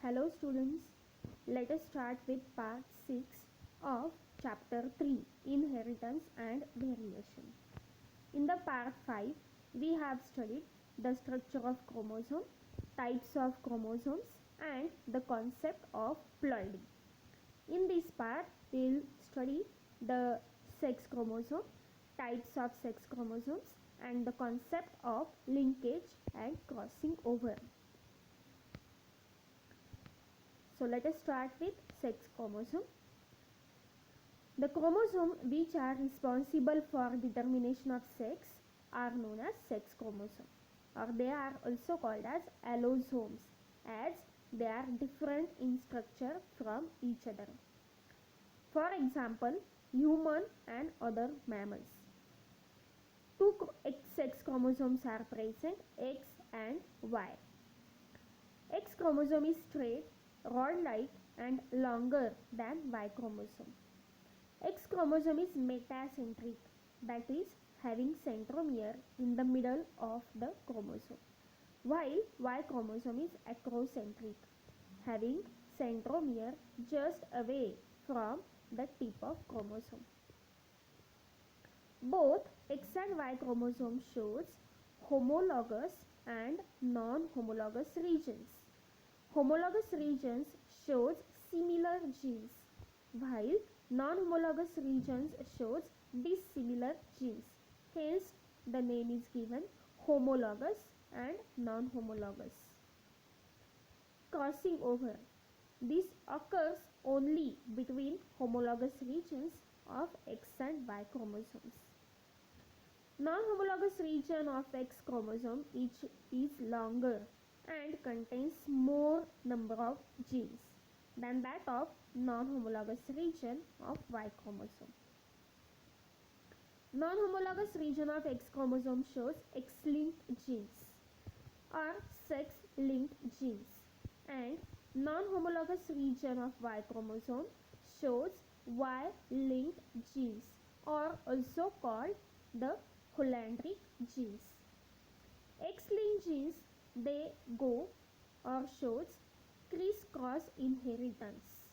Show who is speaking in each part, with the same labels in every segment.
Speaker 1: Hello students, let us start with part 6 of chapter 3 Inheritance and Variation. In the part 5, we have studied the structure of chromosome, types of chromosomes and the concept of ploidy. In this part, we will study the sex chromosome, types of sex chromosomes and the concept of linkage and crossing over. So let us start with sex chromosome. The chromosomes which are responsible for determination of sex are known as sex chromosome, or they are also called as allosomes, as they are different in structure from each other. For example, human and other mammals. Two sex chromosomes are present, X and Y. X chromosome is straight, rod-like and longer than Y chromosome. X chromosome is metacentric, that is having centromere in the middle of the chromosome, while Y chromosome is acrocentric, having centromere just away from the tip of chromosome. Both X and Y chromosome shows homologous and non-homologous regions. Homologous regions shows similar genes, while non-homologous regions shows dissimilar genes. Hence, the name is given homologous and non-homologous. Crossing over. This occurs only between homologous regions of X and Y chromosomes. Non-homologous region of X chromosome is longer and contains more number of genes than that of non-homologous region of Y chromosome. Non-homologous region of X chromosome shows X-linked genes or sex-linked genes, and non-homologous region of Y chromosome shows Y-linked genes, or also called the Hollandric genes. X-linked genes, they go or shows crisscross inheritance.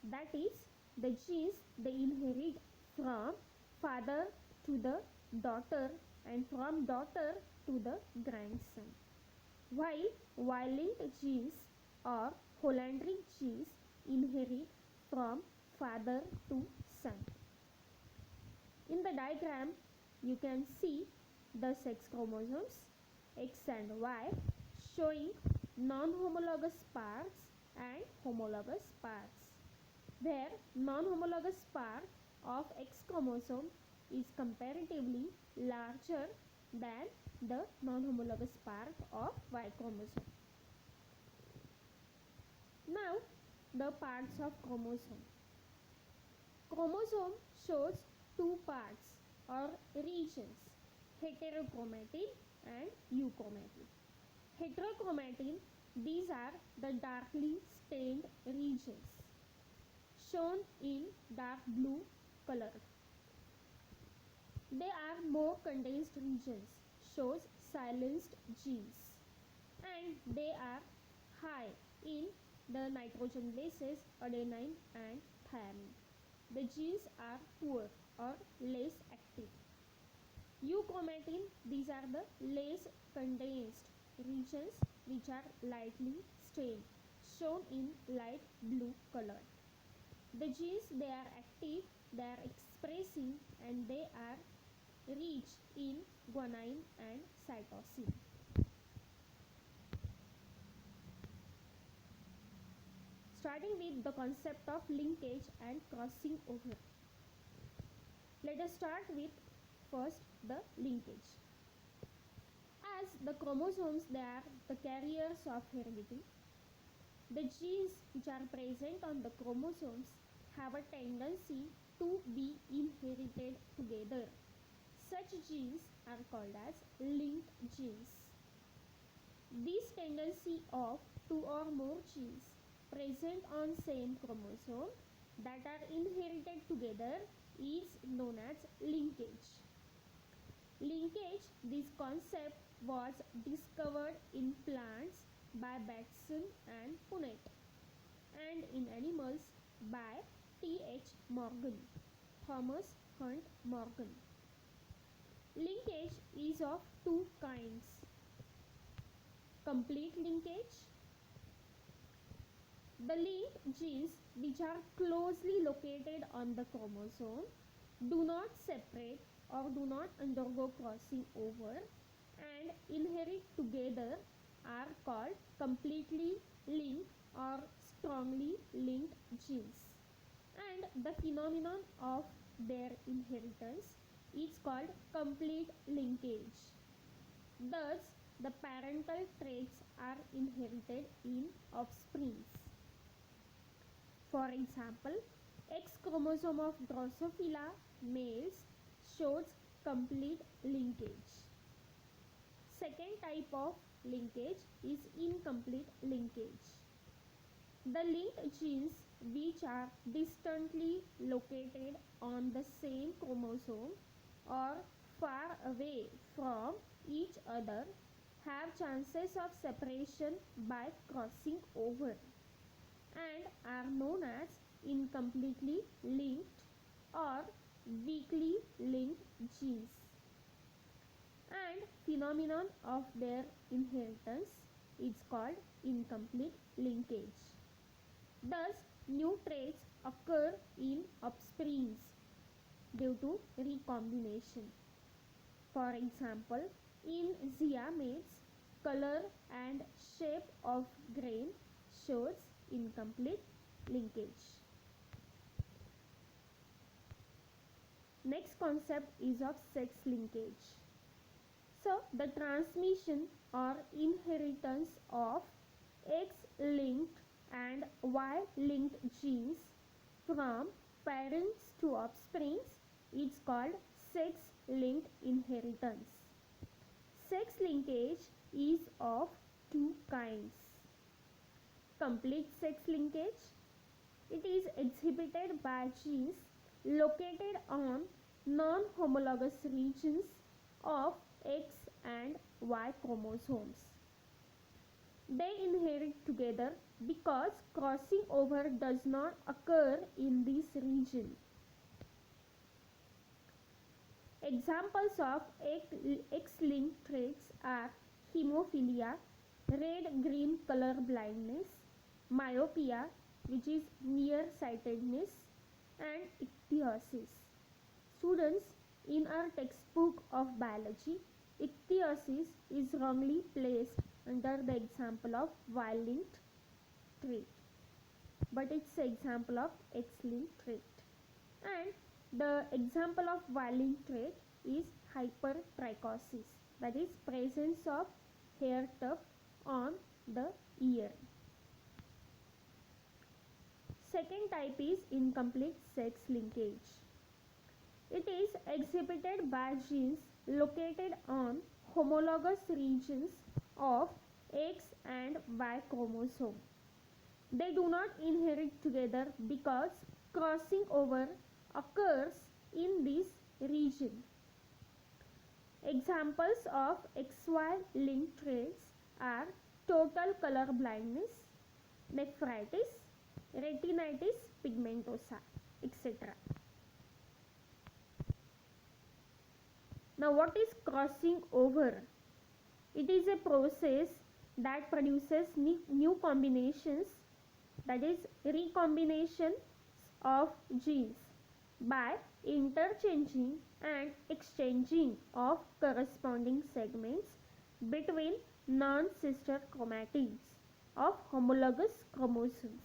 Speaker 1: That is, the genes they inherit from father to the daughter and from daughter to the grandson. While Y-linked genes or Hollandric genes inherit from father to son. In the diagram, you can see the sex chromosomes X and Y showing non-homologous parts and homologous parts, where non-homologous part of X chromosome is comparatively larger than the non-homologous part of Y chromosome. Now, the parts of chromosome. Chromosome shows two parts or regions, heterochromatin and euchromatin. Heterochromatin, these are the darkly stained regions shown in dark blue color. They are more condensed regions, shows silenced genes, and they are high in the nitrogen bases adenine and thymine. The genes are poor or less active. Euchromatin, these are the less condensed regions which are lightly stained, shown in light blue color. The genes, they are active, they are expressing, and they are rich in guanine and cytosine. Starting with the concept of linkage and crossing over. Let us start with first the linkage. As the chromosomes, they are the carriers of heredity. The genes which are present on the chromosomes have a tendency to be inherited together. Such genes are called as linked genes. This tendency of two or more genes present on same chromosome that are inherited together is known as linkage. Linkage, this concept was discovered in plants by Batson and Punnett, and in animals by T.H. Morgan, Thomas Hunt Morgan. Linkage is of two kinds: complete linkage. The linked genes which are closely located on the chromosome do not separate or do not undergo crossing over and inherit together are called completely linked or strongly linked genes, and the phenomenon of their inheritance is called complete linkage. Thus, the parental traits are inherited in offspring. For example, X chromosome of Drosophila males shows complete linkage. Second type of linkage is incomplete linkage. The linked genes which are distantly located on the same chromosome or far away from each other have chances of separation by crossing over and are known as incompletely linked or weakly linked genes, and phenomenon of their inheritance is called incomplete linkage. Thus, new traits occur in offspring due to recombination. For example, in Siamese, color and shape of grain shows incomplete linkage. Next concept is of sex linkage. So, the transmission or inheritance of X-linked and Y-linked genes from parents to offspring is called sex-linked inheritance. Sex linkage is of two kinds: complete sex linkage. It is exhibited by genes located on non-homologous regions of X and Y chromosomes. They inherit together because crossing over does not occur in this region. Examples of X-linked traits are hemophilia, red-green color blindness, myopia, which is nearsightedness, and ichthyosis. Students, in our textbook of biology, ichthyosis is wrongly placed under the example of Y-linked trait, but it's an example of X-linked trait. And the example of Y-linked trait is hypertrichosis, that is presence of hair tuft on the ear. Second type is incomplete sex linkage. It is exhibited by genes located on homologous regions of X and Y chromosome. They do not inherit together because crossing over occurs in this region. Examples of XY linked traits are total color blindness, nephritis, retinitis pigmentosa, etc. Now, what is crossing over? It is a process that produces new combinations, that is recombination of genes by interchanging and exchanging of corresponding segments between non-sister chromatids of homologous chromosomes.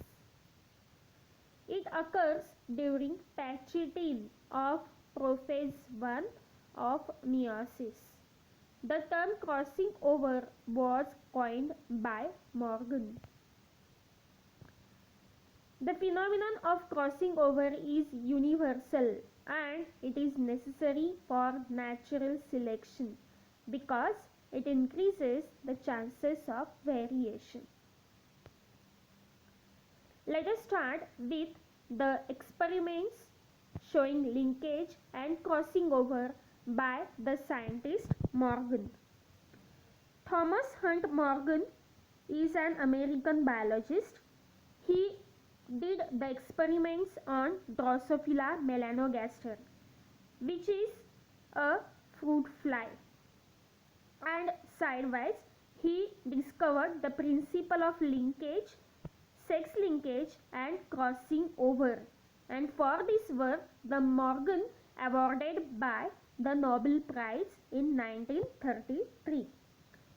Speaker 1: It occurs during patching of prophase 1 of meiosis. The term crossing over was coined by Morgan. The phenomenon of crossing over is universal and it is necessary for natural selection because it increases the chances of variation. Let us start with the experiments showing linkage and crossing over by the scientist Morgan. Thomas Hunt Morgan is an American biologist. He did the experiments on Drosophila melanogaster, which is a fruit fly. And sidewise, he discovered the principle of linkage, sex linkage and crossing over. And for this work, the Morgan awarded by the Nobel Prize in 1933.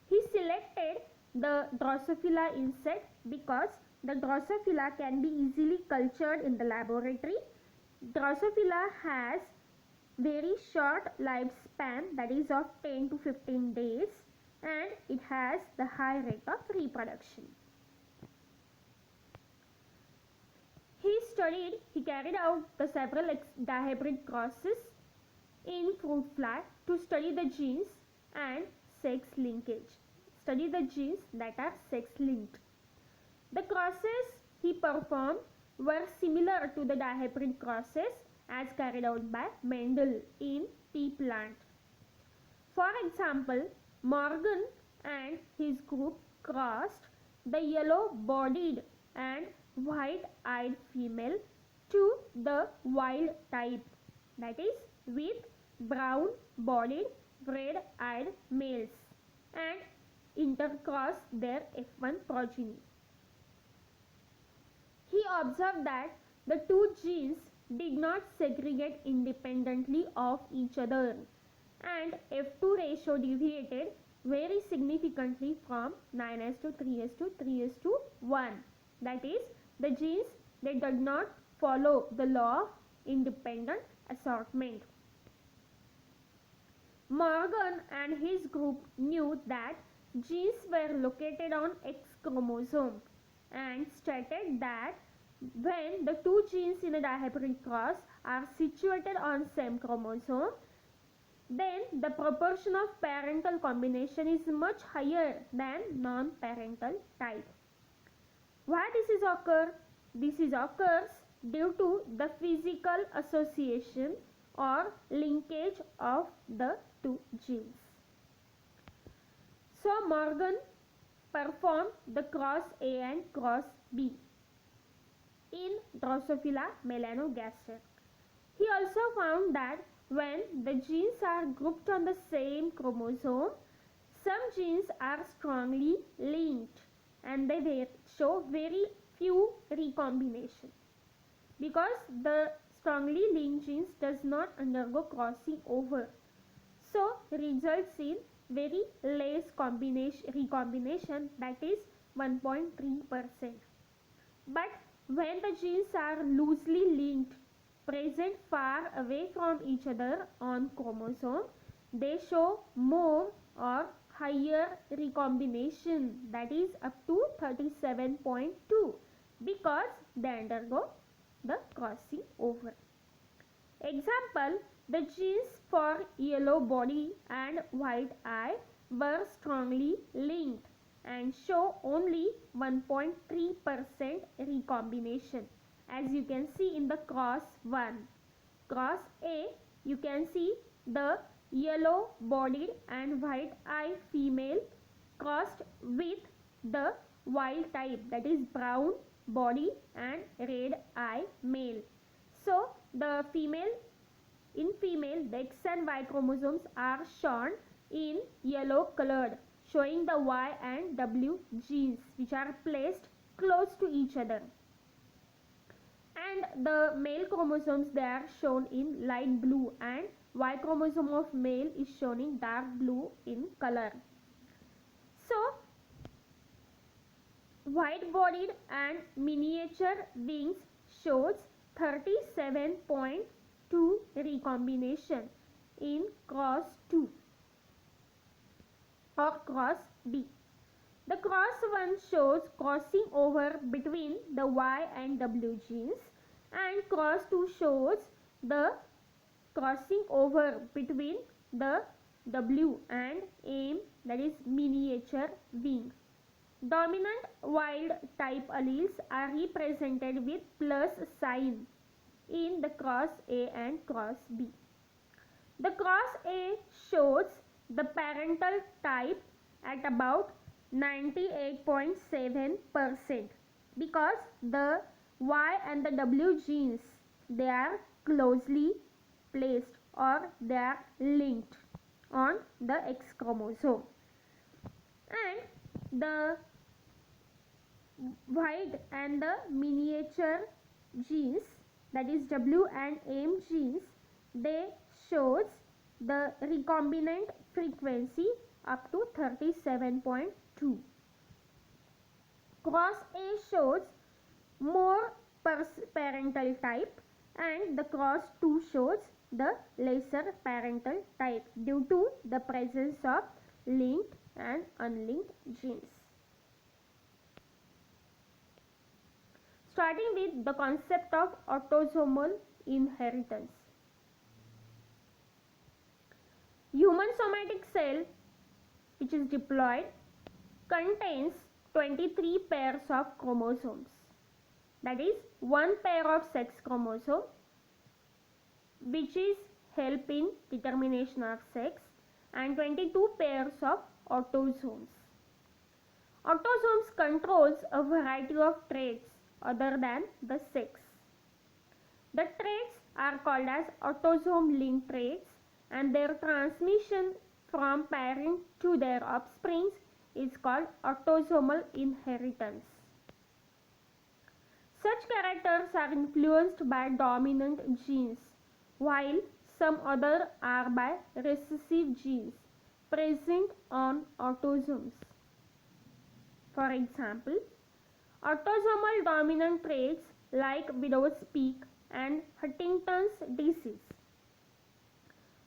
Speaker 1: He selected the Drosophila insect because the Drosophila can be easily cultured in the laboratory. Drosophila has very short lifespan, that is of 10 to 15 days, and it has the high rate of reproduction. He carried out the several dihybrid crosses in fruit fly to study the genes and sex linkage. Study the genes that are sex linked. The crosses he performed were similar to the dihybrid crosses as carried out by Mendel in pea plant. For example, Morgan and his group crossed the yellow-bodied and white-eyed female to the wild type, that is with brown-bodied red-eyed males, and intercrossed their F1 progeny. He observed that the two genes did not segregate independently of each other, and F2 ratio deviated very significantly from 9:3:3:1. That is, the genes did not follow the law of independent assortment. Morgan and his group knew that genes were located on X chromosome and stated that when the two genes in a dihybrid cross are situated on same chromosome, then the proportion of parental combination is much higher than non-parental type. Why this is occur? This is occurs due to the physical association or linkage of the two genes. So Morgan performed the cross A and cross B in Drosophila melanogaster. He also found that when the genes are grouped on the same chromosome, some genes are strongly linked and they show very few recombination, because the strongly linked genes does not undergo crossing over, so results in very less recombination, that is 1.3%. But when the genes are loosely linked, present far away from each other on chromosome, they show more or higher recombination, that is up to 37.2, because they undergo the crossing over. Example, the genes for yellow body and white eye were strongly linked and show only 1.3% recombination, as you can see in the cross 1. Cross A, you can see the yellow bodied and white eye female crossed with the wild type, that is brown body and red eye male. So the in female the X and Y chromosomes are shown in yellow colored, showing the Y and W genes which are placed close to each other, and the male chromosomes, they are shown in light blue, and Y chromosome of male is shown in dark blue in color. So white bodied and miniature wings shows 37.2 recombination in cross 2 or cross B. The cross 1 shows crossing over between the Y and W genes, and cross 2 shows the crossing over between the W and M, that is miniature wing. Dominant wild type alleles are represented with plus sign in the cross A and cross B. The cross A shows the parental type at about 98.7%, because the Y and the W genes, they are closely placed or they are linked on the X chromosome, and the wide and the miniature genes, that is W and M genes, they shows the recombinant frequency up to 37.2. Cross A shows more parental type, and the cross 2 shows the lesser parental type due to the presence of linked and unlinked genes. Starting with the concept of autosomal inheritance. Human somatic cell, which is diploid, contains 23 pairs of chromosomes. That is, one pair of sex chromosome, which is help in determination of sex, and 22 pairs of autosomes. Autosomes controls a variety of traits other than the sex. The traits are called as autosome linked traits, and their transmission from parent to their offspring is called autosomal inheritance. Such characters are influenced by dominant genes, while some other are by recessive genes present on autosomes. For example, autosomal dominant traits like widow's peak and Huntington's disease,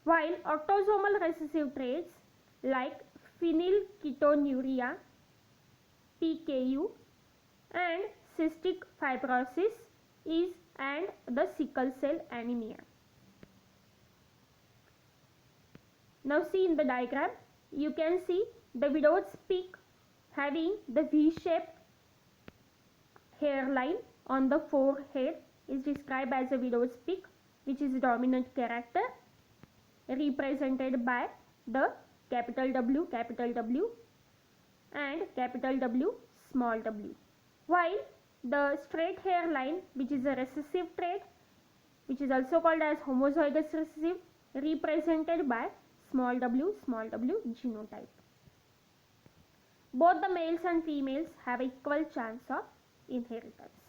Speaker 1: while autosomal recessive traits like phenylketonuria, PKU, and cystic fibrosis and the sickle cell anemia. Now see in the diagram, you can see the widow's peak having the V-shaped hairline on the forehead is described as a widow's peak, which is a dominant character represented by the capital W and capital W small w, while the straight hairline, which is a recessive trait, which is also called as homozygous recessive, represented by small w genotype. Both the males and females have equal chance of inheritance.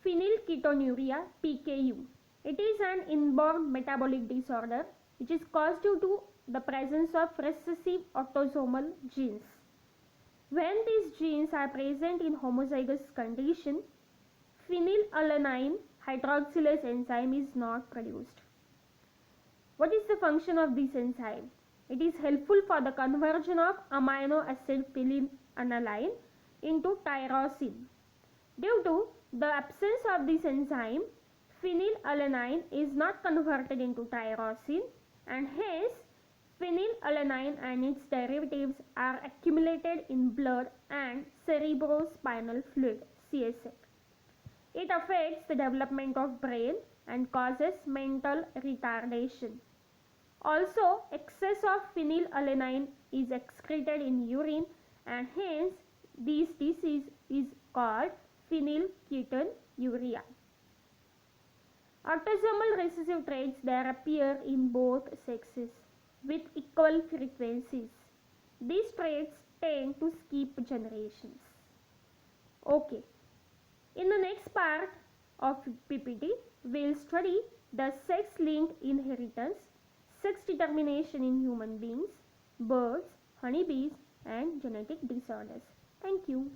Speaker 1: Phenylketonuria, PKU. It is an inborn metabolic disorder which is caused due to the presence of recessive autosomal genes. When these genes are present in homozygous condition, phenylalanine hydroxylase enzyme is not produced. What is the function of this enzyme? It is helpful for the conversion of amino acid phenylalanine into tyrosine. Due to the absence of this enzyme, phenylalanine is not converted into tyrosine, and hence phenylalanine and its derivatives are accumulated in blood and cerebrospinal fluid (CSF). It affects the development of brain and causes mental retardation. Also, excess of phenylalanine is excreted in urine, and hence this disease is called phenylketonuria. Autosomal recessive traits, they appear in both sexes with equal frequencies. These traits tend to skip generations. Okay. In the next part of PPT, we'll study the sex-linked inheritance, sex determination in human beings, birds, honeybees, and genetic disorders. Thank you.